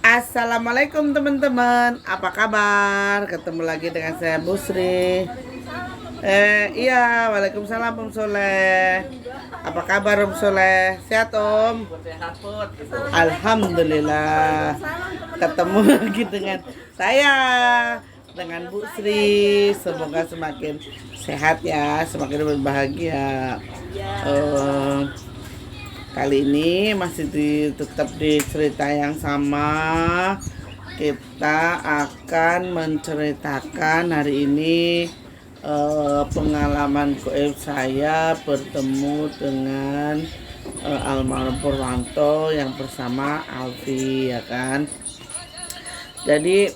Assalamualaikum teman-teman, apa kabar? Ketemu lagi dengan saya Busri. Iya, waalaikumsalam Om Soleh. Apa kabar Om Soleh? Sehat Om? Alhamdulillah. Ketemu lagi dengan saya, dengan Bu Sri. Semoga semakin sehat ya, semakin berbahagia. Kali ini masih tetap di cerita yang sama. Kita akan menceritakan hari ini pengalaman goib saya bertemu dengan almarhum Purwanto yang bersama Alfi, ya kan. Jadi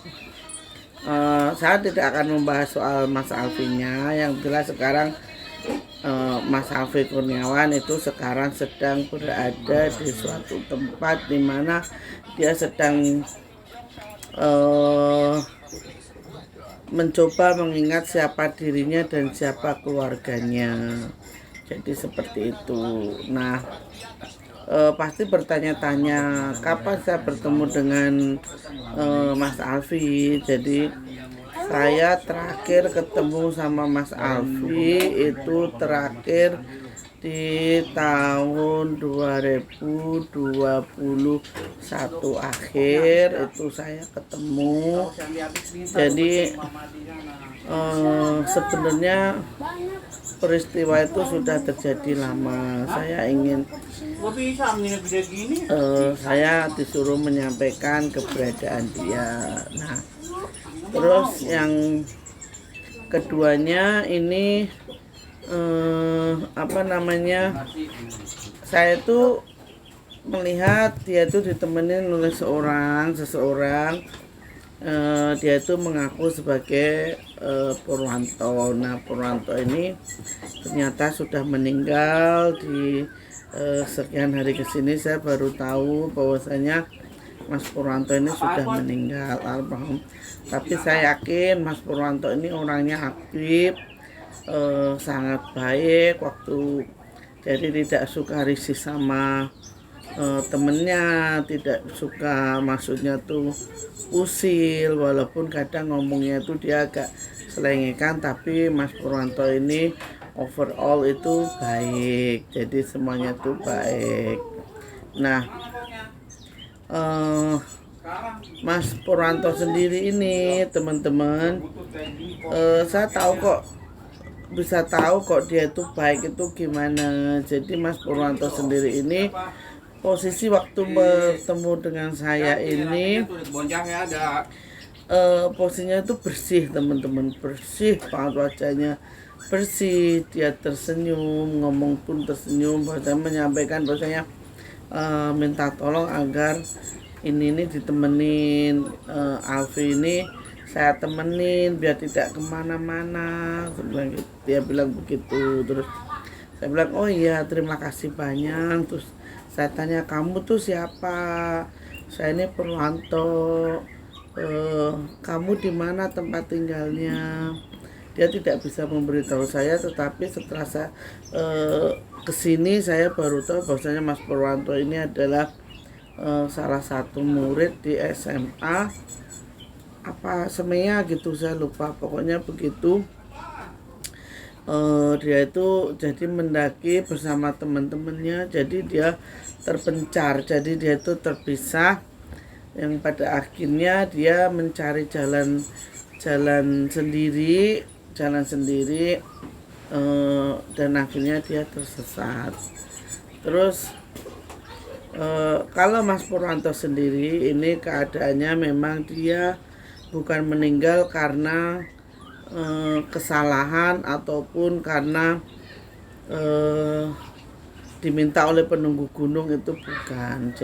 saya tidak akan membahas soal Mas Alfinya. Yang jelas sekarang Mas Alfi Kurniawan itu sekarang sedang berada di suatu tempat di mana dia sedang mencoba mengingat siapa dirinya dan siapa keluarganya. Jadi seperti itu. Nah, pasti bertanya-tanya kapan saya bertemu dengan Mas Alfi. Jadi saya terakhir ketemu sama Mas Alfi itu terakhir di tahun 2021 akhir itu saya ketemu. Jadi sebenarnya peristiwa itu sudah terjadi lama. Saya disuruh menyampaikan keberadaan dia. Nah, terus yang keduanya ini saya tuh melihat dia tuh ditemenin oleh seseorang. Dia itu mengaku sebagai Purwanto. Nah, Purwanto ini ternyata sudah meninggal. Di sekian hari kesini saya baru tahu bahwasanya Mas Purwanto ini sudah meninggal, almarhum. Tapi saya yakin Mas Purwanto ini orangnya aktif, sangat baik jadi tidak suka risih sama temennya, tidak suka maksudnya tuh usil, walaupun kadang ngomongnya tuh dia agak selengekan, tapi Mas Purwanto ini overall itu baik, jadi semuanya tuh baik. Nah, Mas Purwanto sendiri ini teman-teman, saya bisa tahu kok dia itu baik itu gimana. Jadi Mas Purwanto sendiri ini posisi waktu bertemu dengan saya ini posisinya itu bersih teman-teman, bersih banget wajahnya, bersih, dia tersenyum, ngomong pun tersenyum, bahkan menyampaikan bahwasanya minta tolong agar ini ditemenin Alfi ini, saya temenin biar tidak kemana-mana. Dia bilang begitu. Terus saya bilang, oh iya terima kasih banyak. Terus saya tanya, kamu tuh siapa? Saya ini Purwanto. Kamu di mana tempat tinggalnya? Dia tidak bisa memberitahu saya, tetapi setelah saya kesini saya baru tahu bahwasanya Mas Purwanto ini adalah salah satu murid di SMA apa semenya gitu, saya lupa, pokoknya begitu. Dia itu jadi mendaki bersama teman-temannya, jadi dia terpencar, jadi dia itu terpisah, yang pada akhirnya dia mencari jalan sendiri, dan akhirnya dia tersesat. Terus kalau Mas Purwanto sendiri ini keadaannya memang dia bukan meninggal karena kesalahan ataupun karena diminta oleh penunggu gunung, itu bukan.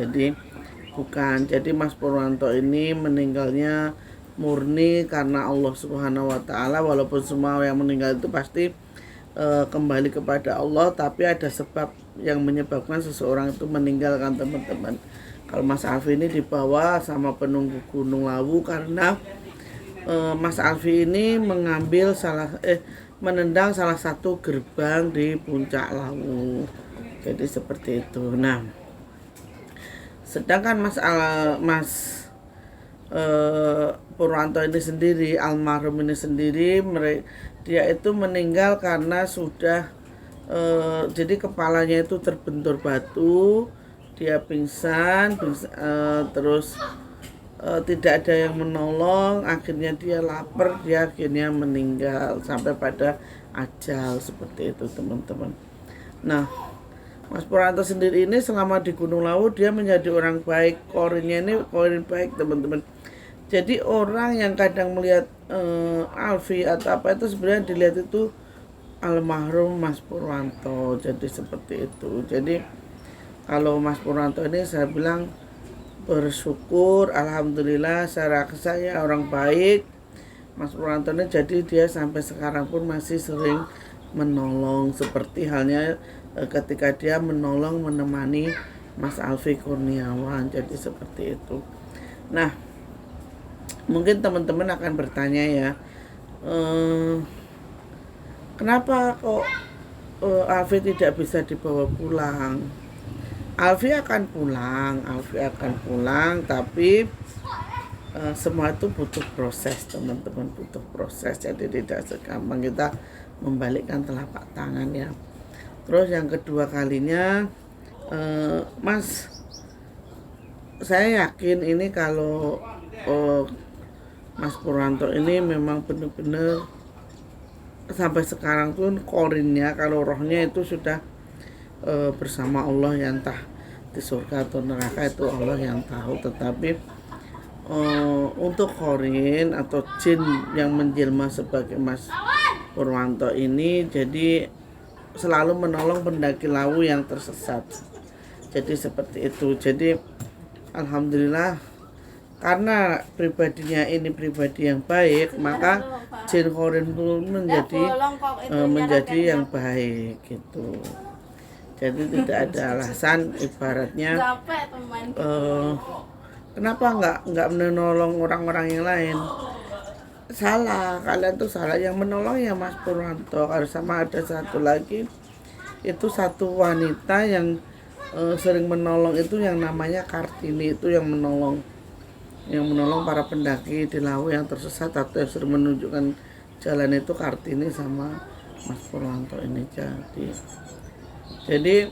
Jadi Mas Purwanto ini meninggalnya murni karena Allah Subhanahu wa taala. Walaupun semua yang meninggal itu pasti kembali kepada Allah, tapi ada sebab yang menyebabkan seseorang itu meninggalkan teman-teman. Kalau Mas Alfi ini dibawa sama penunggu Gunung Lawu karena Mas Alfi ini menendang salah satu gerbang di puncak Lawu. Jadi seperti itu. Nah, sedangkan Mas Purwanto ini sendiri, almarhum ini sendiri, dia itu meninggal karena sudah jadi kepalanya itu terbentur batu, dia pingsan, terus tidak ada yang menolong, akhirnya dia lapar, dia akhirnya meninggal sampai pada ajal seperti itu teman-teman. Nah, Mas Purwanto sendiri ini selama di Gunung Lawu dia menjadi orang baik, korinnya ini korin baik teman-teman. Jadi orang yang kadang melihat Alfi atau apa itu sebenarnya dilihat itu almarhum Mas Purwanto, jadi seperti itu. Jadi kalau Mas Purwanto ini saya bilang bersyukur, alhamdulillah, saya orang baik. Mas Purwanto ini jadi dia sampai sekarang pun masih sering menolong, seperti halnya ketika dia menolong menemani Mas Alfi Kurniawan, jadi seperti itu. Nah, mungkin teman-teman akan bertanya ya, kenapa kok Alfi tidak bisa dibawa pulang? Alfi akan pulang, tapi semua itu butuh proses teman-teman, butuh proses. Jadi tidak segampang kita membalikkan telapak tangan ya. Terus yang kedua kalinya, Mas, saya yakin ini kalau Mas Purwanto ini memang benar-benar sampai sekarang pun korinnya, kalau rohnya itu sudah bersama Allah, yang entah di surga atau neraka itu Allah yang tahu. Tetapi untuk korin atau jin yang menjelma sebagai Mas Purwanto ini jadi selalu menolong pendaki Lawu yang tersesat, jadi seperti itu. Jadi alhamdulillah, karena pribadinya ini pribadi yang baik, maka jin korin pun menjadi yang baik gitu. Jadi tidak ada alasan, ibaratnya kenapa nggak menolong orang-orang yang lain? Salah, kalian tuh salah. Yang menolong ya Mas Purwanto. Sama ada satu lagi, itu satu wanita yang sering menolong, itu yang namanya Kartini, itu yang menolong para pendaki di Lawu yang tersesat atau yang sering menunjukkan jalan, itu Kartini sama Mas Purwanto ini. Jadi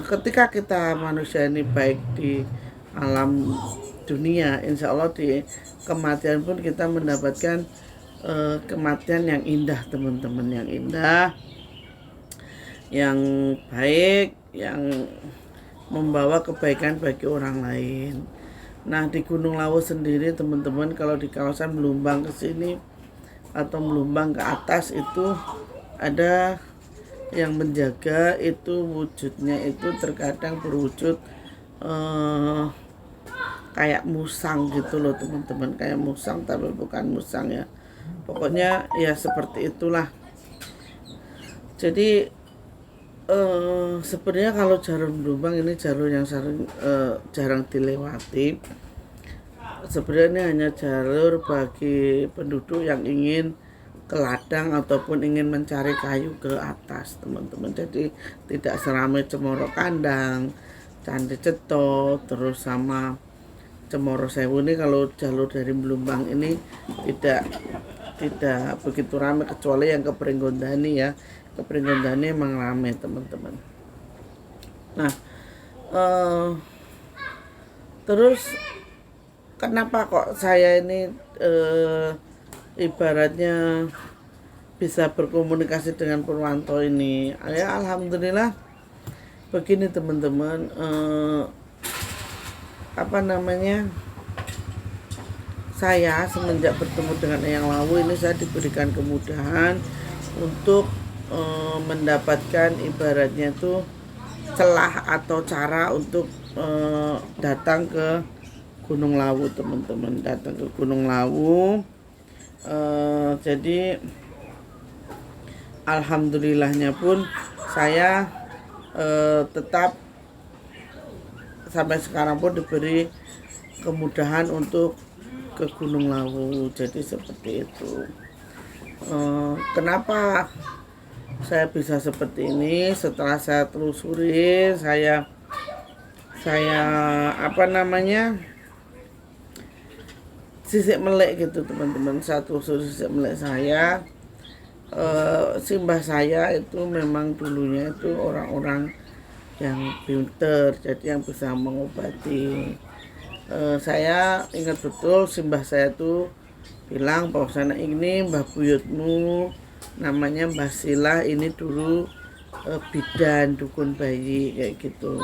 ketika kita manusia ini baik di alam dunia, insya Allah di kematian pun kita mendapatkan kematian yang indah teman-teman, yang indah, yang baik, yang membawa kebaikan bagi orang lain. Nah, di Gunung Lawu sendiri teman-teman, kalau di kawasan Melumbang ke sini atau Melumbang ke atas itu ada yang menjaga, itu wujudnya itu terkadang berwujud kayak musang gitu loh teman-teman, kayak musang tapi bukan musang ya, pokoknya ya seperti itulah. Jadi sebenarnya kalau jalur Melumbang ini jalur yang jarang dilewati. Sebenarnya ini hanya jalur bagi penduduk yang ingin ke ladang ataupun ingin mencari kayu ke atas teman-teman. Jadi tidak seramai Cemoro Kandang, Candi Ceto, terus sama Cemoro Sewu ini. Kalau jalur dari Melumbang ini tidak begitu ramai, kecuali yang ke Pringgondani ya. Ke Pringgondani emang ramai teman-teman. Nah, terus kenapa kok saya ini ibaratnya bisa berkomunikasi dengan Purwanto ini? Ya alhamdulillah begini teman-teman, saya semenjak bertemu dengan Eyang Lawu ini, saya diberikan kemudahan untuk mendapatkan ibaratnya itu celah atau cara untuk datang ke Gunung Lawu teman-teman, datang ke Gunung Lawu. Jadi alhamdulillahnya pun saya tetap sampai sekarang pun diberi kemudahan untuk ke Gunung Lawu, jadi seperti itu. Kenapa saya bisa seperti ini? Setelah saya telusuri, saya sisik melek gitu teman-teman, satu sisik melek saya. Simbah saya itu memang dulunya itu orang-orang yang pinter, jadi yang bisa mengobati. Saya ingat betul simbah saya tuh bilang bahwasanya ini mbah buyutmu namanya Mbah Sila, ini dulu bidan dukun bayi kayak gitu,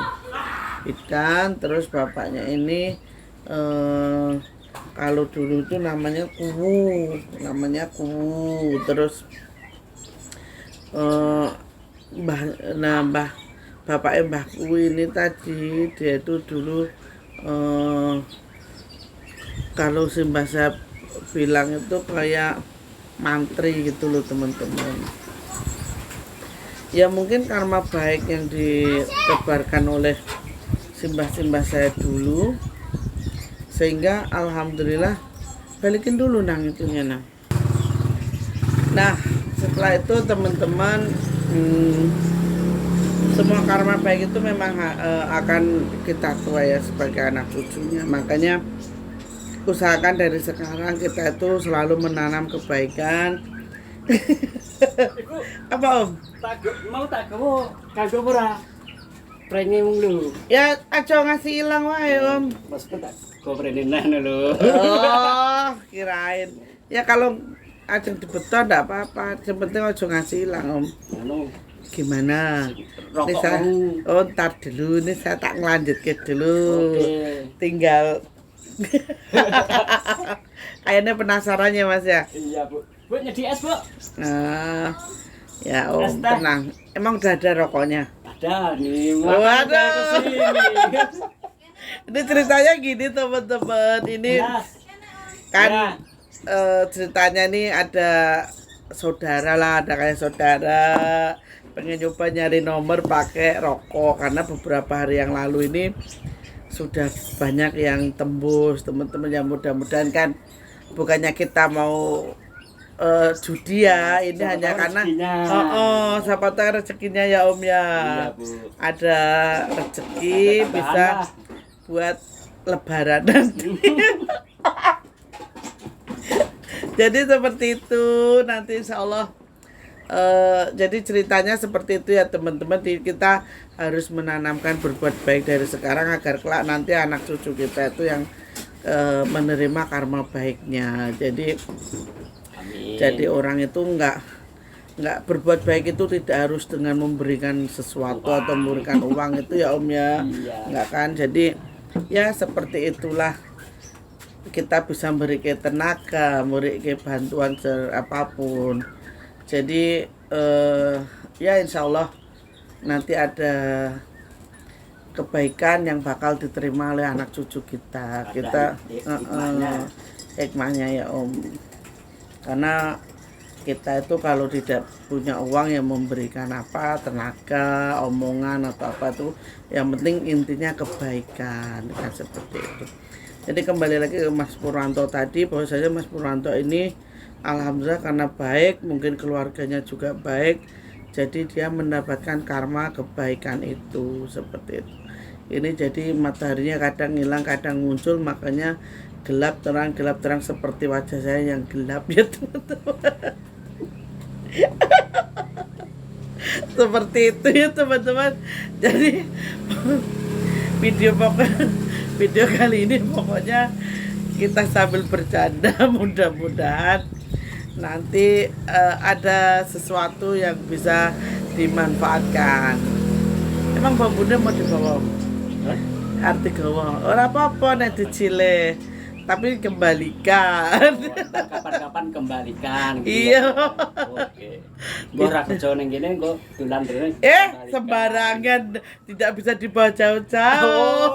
bidan. Terus bapaknya ini kalau dulu itu namanya kuwu, terus bapaknya Mbah Kuwu ini tadi dia itu dulu kalau simbah saya bilang itu kayak mantri gitu loh teman-teman. Ya mungkin karma baik yang ditebarkan oleh simbah-simbah saya dulu, sehingga alhamdulillah balikin dulu nang itunya nang. Nah setelah itu teman-teman, semua karma baik itu memang akan kita tuai ya sebagai anak cucunya. Makanya usahakan dari sekarang kita itu selalu menanam kebaikan. Apa Om? Mau tak kamu kagak ora prenge mulu. Ya aja ngasih ilang wae Om. Mas tak kok prenenan lho. Oh, kirain. Ya kalau ajeng dibeton enggak apa-apa, yang penting aja ngasih ilang Om. Anu Gimana? Ini saya, ntar dulu, ini saya tak ngelanjutke dulu. Oke. Tinggal kayaknya penasarannya Mas ya. Iya, Bu. Bu nyedi es, Bu. Nah, ya Om, tenang. Emang udah ada rokoknya? Ada nih. Waduh. Kesini. Ini ceritanya gini teman-teman. Ini kan ceritanya nih ada saudara lah, ada kayak saudara pengen nyoba nyari nomor pakai rokok, karena beberapa hari yang lalu ini sudah banyak yang tembus teman-teman. Yang mudah-mudahan kan bukannya kita mau judi ya, ini siapa hanya karena siapa tahu rezekinya ya Om ya. Iya, Bu. Ada rezeki bisa buat lebaran nanti. Jadi seperti itu nanti insya Allah. Jadi ceritanya seperti itu ya teman-teman. Kita harus menanamkan berbuat baik dari sekarang agar kelak nanti anak cucu kita itu yang menerima karma baiknya. Jadi amin. Jadi orang itu enggak berbuat baik itu tidak harus dengan memberikan sesuatu atau memberikan uang itu ya Om ya. Enggak kan. Jadi ya seperti itulah, kita bisa memberikan tenaga, memberikan bantuan apapun. Jadi ya insya Allah nanti ada kebaikan yang bakal diterima oleh anak cucu kita. Kita hikmahnya ya Om. Karena kita itu kalau tidak punya uang yang memberikan apa, tenaga, omongan atau apa itu, yang penting intinya kebaikan kan seperti itu. Jadi kembali lagi ke Mas Purwanto tadi, bahwasanya Mas Purwanto ini alhamdulillah karena baik, mungkin keluarganya juga baik, jadi dia mendapatkan karma kebaikan itu seperti itu. Ini jadi mataharinya kadang hilang, kadang muncul, makanya gelap terang seperti wajah saya yang gelap ya teman-teman. Seperti itu ya teman-teman. Jadi video kali ini pokoknya kita sambil bercanda, mudah-mudahan nanti ada sesuatu yang bisa dimanfaatkan. Emang bambunya mau dibawa? Arti gawa ora apa-apa nek dicile, tapi kembalikan. Kapan-kapan kembalikan. Iya. Oke. Gue ora kerja ning kene engko dolan rene. Sembarangan, tidak bisa dibawa jauh-jauh.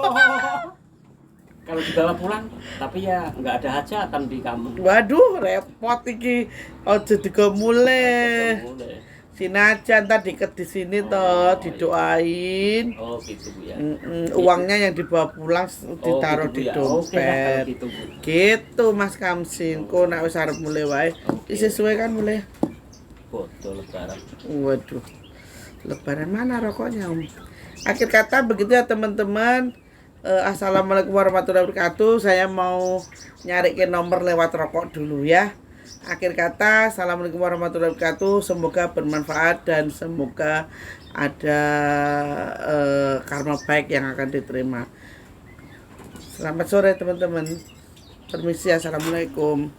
Kalau dibawa pulang, tapi ya nggak ada hajatan di kamu. Waduh, repot iki. Aja digemule. Sinajan tadi di sini toh didoain. Oh gitu Bu ya. Uangnya yang dibawa pulang ditaruh gitu, di ya. dompet. Gitu, gitu Mas Kamsin. Kok nek wis arep mulai wae. Sesuai kan mulai. Foto lebaran. Waduh. Lebaran mana rokoknya Om? Akhir kata begitu ya teman-teman. Assalamualaikum warahmatullahi wabarakatuh. Saya mau nyarikin nomor lewat rokok dulu ya. Akhir kata, assalamualaikum warahmatullahi wabarakatuh. Semoga bermanfaat dan semoga ada karma baik yang akan diterima. Selamat sore teman-teman. Permisi, assalamualaikum.